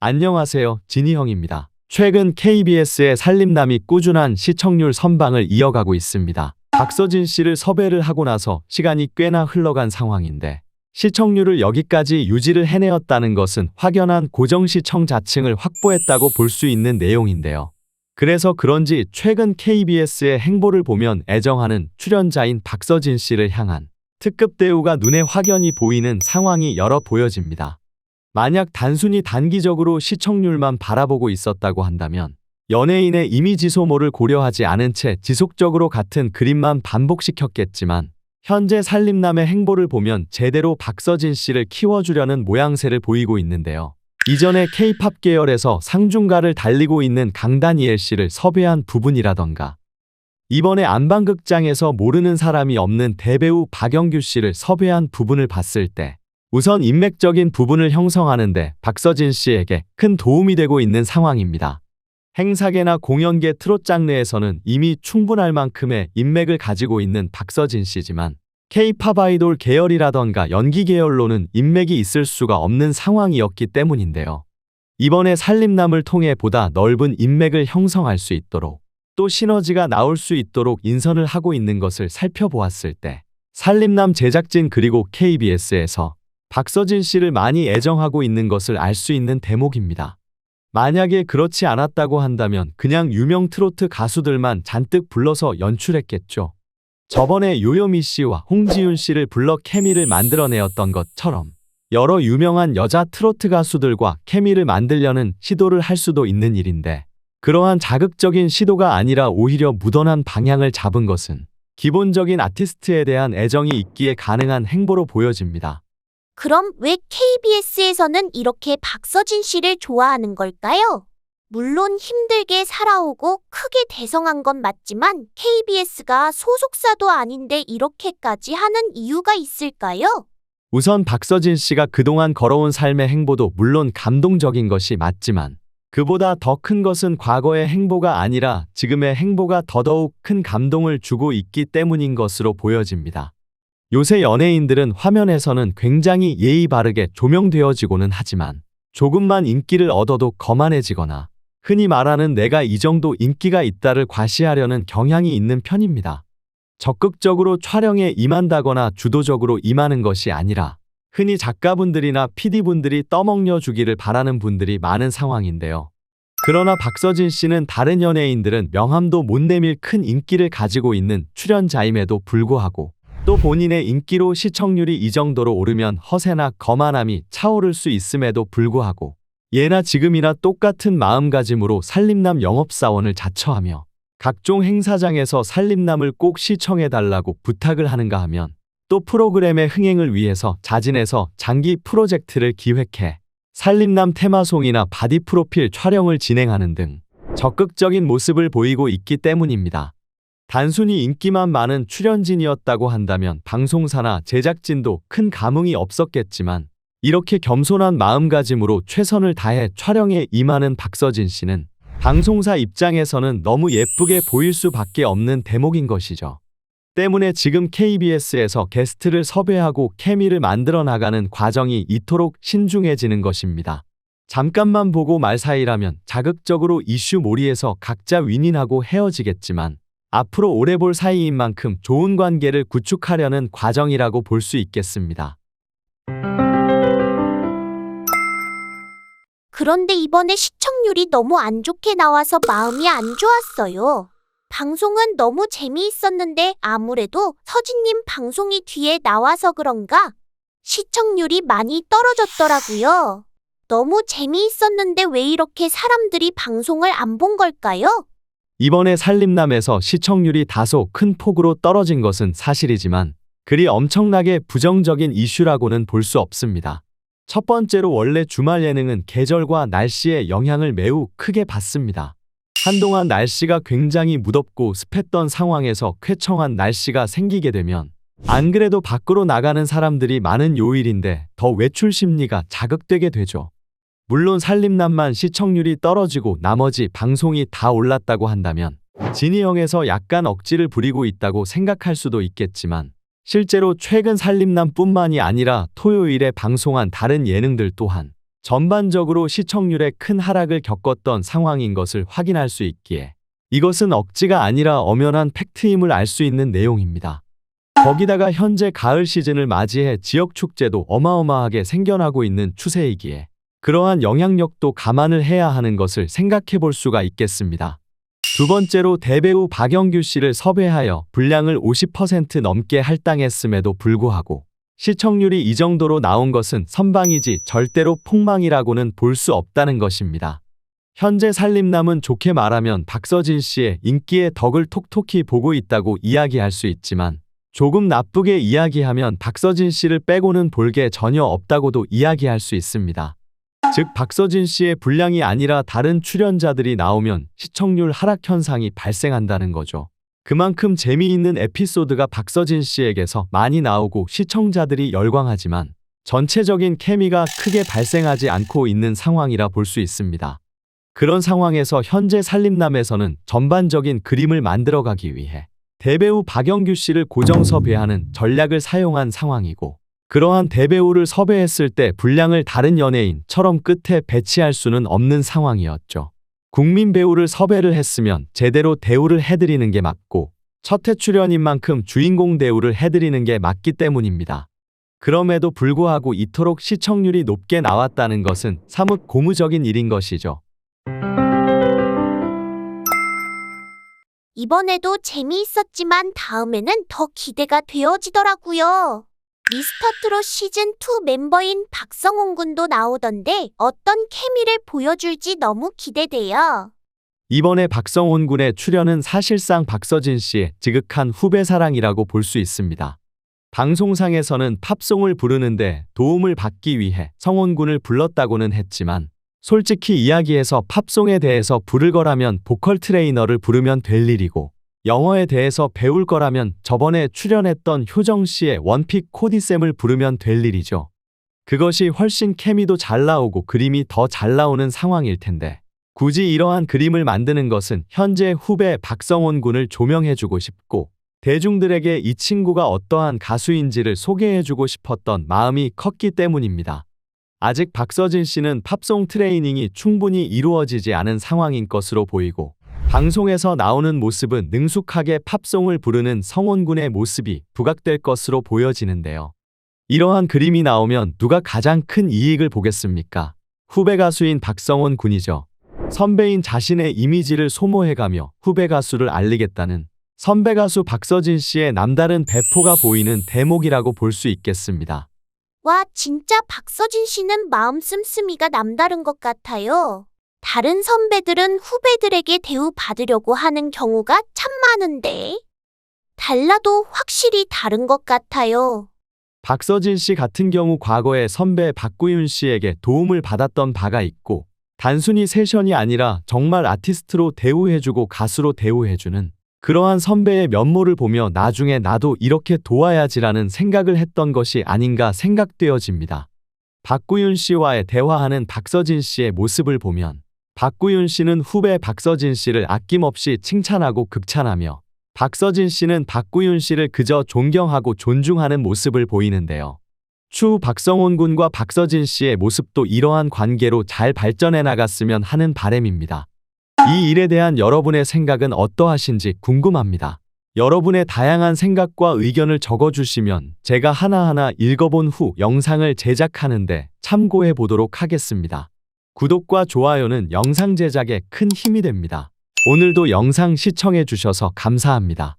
안녕하세요, 진희형입니다. 최근 KBS의 살림남이 꾸준한 시청률 선방을 이어가고 있습니다. 박서진 씨를 섭외를 하고 나서 시간이 꽤나 흘러간 상황인데 시청률을 여기까지 유지를 해내었다는 것은 확연한 고정 시청자층을 확보했다고 볼 수 있는 내용인데요. 그래서 그런지 최근 KBS의 행보를 보면 애정하는 출연자인 박서진 씨를 향한 특급 대우가 눈에 확연히 보이는 상황이 여러 보여집니다. 만약 단순히 단기적으로 시청률만 바라보고 있었다고 한다면 연예인의 이미지 소모를 고려하지 않은 채 지속적으로 같은 그림만 반복시켰겠지만 현재 살림남의 행보를 보면 제대로 박서진 씨를 키워주려는 모양새를 보이고 있는데요. 이전에 K-팝 계열에서 상중가를 달리고 있는 강다니엘 씨를 섭외한 부분이라던가 이번에 안방극장에서 모르는 사람이 없는 대배우 박영규 씨를 섭외한 부분을 봤을 때 우선 인맥적인 부분을 형성하는데 박서진 씨에게 큰 도움이 되고 있는 상황입니다. 행사계나 공연계 트롯 장르에서는 이미 충분할 만큼의 인맥을 가지고 있는 박서진 씨지만 K-팝 아이돌 계열이라던가 연기 계열로는 인맥이 있을 수가 없는 상황이었기 때문인데요. 이번에 살림남을 통해 보다 넓은 인맥을 형성할 수 있도록 또 시너지가 나올 수 있도록 인선을 하고 있는 것을 살펴보았을 때 살림남 제작진 그리고 KBS에서 박서진 씨를 많이 애정하고 있는 것을 알 수 있는 대목입니다. 만약에 그렇지 않았다고 한다면 그냥 유명 트로트 가수들만 잔뜩 불러서 연출했겠죠. 저번에 요요미 씨와 홍지윤 씨를 불러 케미를 만들어내었던 것처럼 여러 유명한 여자 트로트 가수들과 케미를 만들려는 시도를 할 수도 있는 일인데 그러한 자극적인 시도가 아니라 오히려 무던한 방향을 잡은 것은 기본적인 아티스트에 대한 애정이 있기에 가능한 행보로 보여집니다. 그럼 왜 KBS에서는 이렇게 박서진 씨를 좋아하는 걸까요? 물론 힘들게 살아오고 크게 대성한 건 맞지만 KBS가 소속사도 아닌데 이렇게까지 하는 이유가 있을까요? 우선 박서진 씨가 그동안 걸어온 삶의 행보도 물론 감동적인 것이 맞지만 그보다 더 큰 것은 과거의 행보가 아니라 지금의 행보가 더더욱 큰 감동을 주고 있기 때문인 것으로 보여집니다. 요새 연예인들은 화면에서는 굉장히 예의 바르게 조명되어지고는 하지만 조금만 인기를 얻어도 거만해지거나 흔히 말하는 내가 이 정도 인기가 있다를 과시하려는 경향이 있는 편입니다. 적극적으로 촬영에 임한다거나 주도적으로 임하는 것이 아니라 흔히 작가분들이나 PD분들이 떠먹여 주기를 바라는 분들이 많은 상황인데요. 그러나 박서진 씨는 다른 연예인들은 명함도 못 내밀 큰 인기를 가지고 있는 출연자임에도 불구하고 또 본인의 인기로 시청률이 이 정도로 오르면 허세나 거만함이 차오를 수 있음에도 불구하고 예나 지금이나 똑같은 마음가짐으로 살림남 영업사원을 자처하며 각종 행사장에서 살림남을 꼭 시청해달라고 부탁을 하는가 하면 또 프로그램의 흥행을 위해서 자진해서 장기 프로젝트를 기획해 살림남 테마송이나 바디 프로필 촬영을 진행하는 등 적극적인 모습을 보이고 있기 때문입니다. 단순히 인기만 많은 출연진이었다고 한다면 방송사나 제작진도 큰 감흥이 없었겠지만 이렇게 겸손한 마음가짐으로 최선을 다해 촬영에 임하는 박서진 씨는 방송사 입장에서는 너무 예쁘게 보일 수밖에 없는 대목인 것이죠. 때문에 지금 KBS에서 게스트를 섭외하고 케미를 만들어 나가는 과정이 이토록 신중해지는 것입니다. 잠깐만 보고 말 사이라면 자극적으로 이슈 몰이해서 각자 윈윈하고 헤어지겠지만 앞으로 오래 볼 사이인 만큼 좋은 관계를 구축하려는 과정이라고 볼 수 있겠습니다. 그런데 이번에 시청률이 너무 안 좋게 나와서 마음이 안 좋았어요. 방송은 너무 재미있었는데 아무래도 서진님 방송이 뒤에 나와서 그런가 시청률이 많이 떨어졌더라고요. 너무 재미있었는데 왜 이렇게 사람들이 방송을 안 본 걸까요? 이번에 살림남에서 시청률이 다소 큰 폭으로 떨어진 것은 사실이지만 그리 엄청나게 부정적인 이슈라고는 볼 수 없습니다. 첫 번째로 원래 주말 예능은 계절과 날씨의 영향을 매우 크게 받습니다. 한동안 날씨가 굉장히 무덥고 습했던 상황에서 쾌청한 날씨가 생기게 되면 안 그래도 밖으로 나가는 사람들이 많은 요일인데 더 외출 심리가 자극되게 되죠. 물론 살림남만 시청률이 떨어지고 나머지 방송이 다 올랐다고 한다면 진희형에서 약간 억지를 부리고 있다고 생각할 수도 있겠지만 실제로 최근 살림남뿐만이 아니라 토요일에 방송한 다른 예능들 또한 전반적으로 시청률에 큰 하락을 겪었던 상황인 것을 확인할 수 있기에 이것은 억지가 아니라 엄연한 팩트임을 알 수 있는 내용입니다. 거기다가 현재 가을 시즌을 맞이해 지역 축제도 어마어마하게 생겨나고 있는 추세이기에 그러한 영향력도 감안을 해야 하는 것을 생각해 볼 수가 있겠습니다. 두 번째로 대배우 박영규 씨를 섭외하여 분량을 50% 넘게 할당했음에도 불구하고 시청률이 이 정도로 나온 것은 선방이지 절대로 폭망이라고는 볼 수 없다는 것입니다. 현재 살림남은 좋게 말하면 박서진 씨의 인기의 덕을 톡톡히 보고 있다고 이야기할 수 있지만 조금 나쁘게 이야기하면 박서진 씨를 빼고는 볼 게 전혀 없다고도 이야기할 수 있습니다. 즉 박서진 씨의 분량이 아니라 다른 출연자들이 나오면 시청률 하락 현상이 발생한다는 거죠. 그만큼 재미있는 에피소드가 박서진 씨에게서 많이 나오고 시청자들이 열광하지만 전체적인 케미가 크게 발생하지 않고 있는 상황이라 볼 수 있습니다. 그런 상황에서 현재 살림남에서는 전반적인 그림을 만들어가기 위해 대배우 박영규 씨를 고정 섭외하는 전략을 사용한 상황이고 그러한 대배우를 섭외했을 때 분량을 다른 연예인처럼 끝에 배치할 수는 없는 상황이었죠. 국민 배우를 섭외를 했으면 제대로 대우를 해드리는 게 맞고 첫 회 출연인 만큼 주인공 대우를 해드리는 게 맞기 때문입니다. 그럼에도 불구하고 이토록 시청률이 높게 나왔다는 것은 사뭇 고무적인 일인 것이죠. 이번에도 재미있었지만 다음에는 더 기대가 되어지더라고요. 미스터트롯 시즌2 멤버인 박성훈 군도 나오던데 어떤 케미를 보여줄지 너무 기대돼요. 이번에 박성훈 군의 출연은 사실상 박서진 씨의 지극한 후배 사랑이라고 볼 수 있습니다. 방송상에서는 팝송을 부르는데 도움을 받기 위해 성훈 군을 불렀다고는 했지만 솔직히 이야기해서 팝송에 대해서 부를 거라면 보컬 트레이너를 부르면 될 일이고 영어에 대해서 배울 거라면 저번에 출연했던 효정 씨의 원픽 코디쌤을 부르면 될 일이죠. 그것이 훨씬 케미도 잘 나오고 그림이 더 잘 나오는 상황일 텐데 굳이 이러한 그림을 만드는 것은 현재 후배 박성훈 군을 조명해주고 싶고 대중들에게 이 친구가 어떠한 가수인지를 소개해주고 싶었던 마음이 컸기 때문입니다. 아직 박서진 씨는 팝송 트레이닝이 충분히 이루어지지 않은 상황인 것으로 보이고 방송에서 나오는 모습은 능숙하게 팝송을 부르는 성훈 군의 모습이 부각될 것으로 보여지는데요. 이러한 그림이 나오면 누가 가장 큰 이익을 보겠습니까? 후배 가수인 박성훈 군이죠. 선배인 자신의 이미지를 소모해가며 후배 가수를 알리겠다는 선배 가수 박서진 씨의 남다른 배포가 보이는 대목이라고 볼 수 있겠습니다. 와, 진짜 박서진 씨는 마음 씀씀이가 남다른 것 같아요. 다른 선배들은 후배들에게 대우받으려고 하는 경우가 참 많은데 달라도 확실히 다른 것 같아요. 박서진 씨 같은 경우 과거에 선배 박구윤 씨에게 도움을 받았던 바가 있고 단순히 세션이 아니라 정말 아티스트로 대우해주고 가수로 대우해주는 그러한 선배의 면모를 보며 나중에 나도 이렇게 도와야지라는 생각을 했던 것이 아닌가 생각되어집니다. 박구윤 씨와의 대화하는 박서진 씨의 모습을 보면 박구윤 씨는 후배 박서진 씨를 아낌없이 칭찬하고 극찬하며 박서진 씨는 박구윤 씨를 그저 존경하고 존중하는 모습을 보이는데요. 추후 박성훈 군과 박서진 씨의 모습도 이러한 관계로 잘 발전해 나갔으면 하는 바람입니다. 이 일에 대한 여러분의 생각은 어떠하신지 궁금합니다. 여러분의 다양한 생각과 의견을 적어주시면 제가 하나하나 읽어본 후 영상을 제작하는데 참고해 보도록 하겠습니다. 구독과 좋아요는 영상 제작에 큰 힘이 됩니다. 오늘도 영상 시청해 주셔서 감사합니다.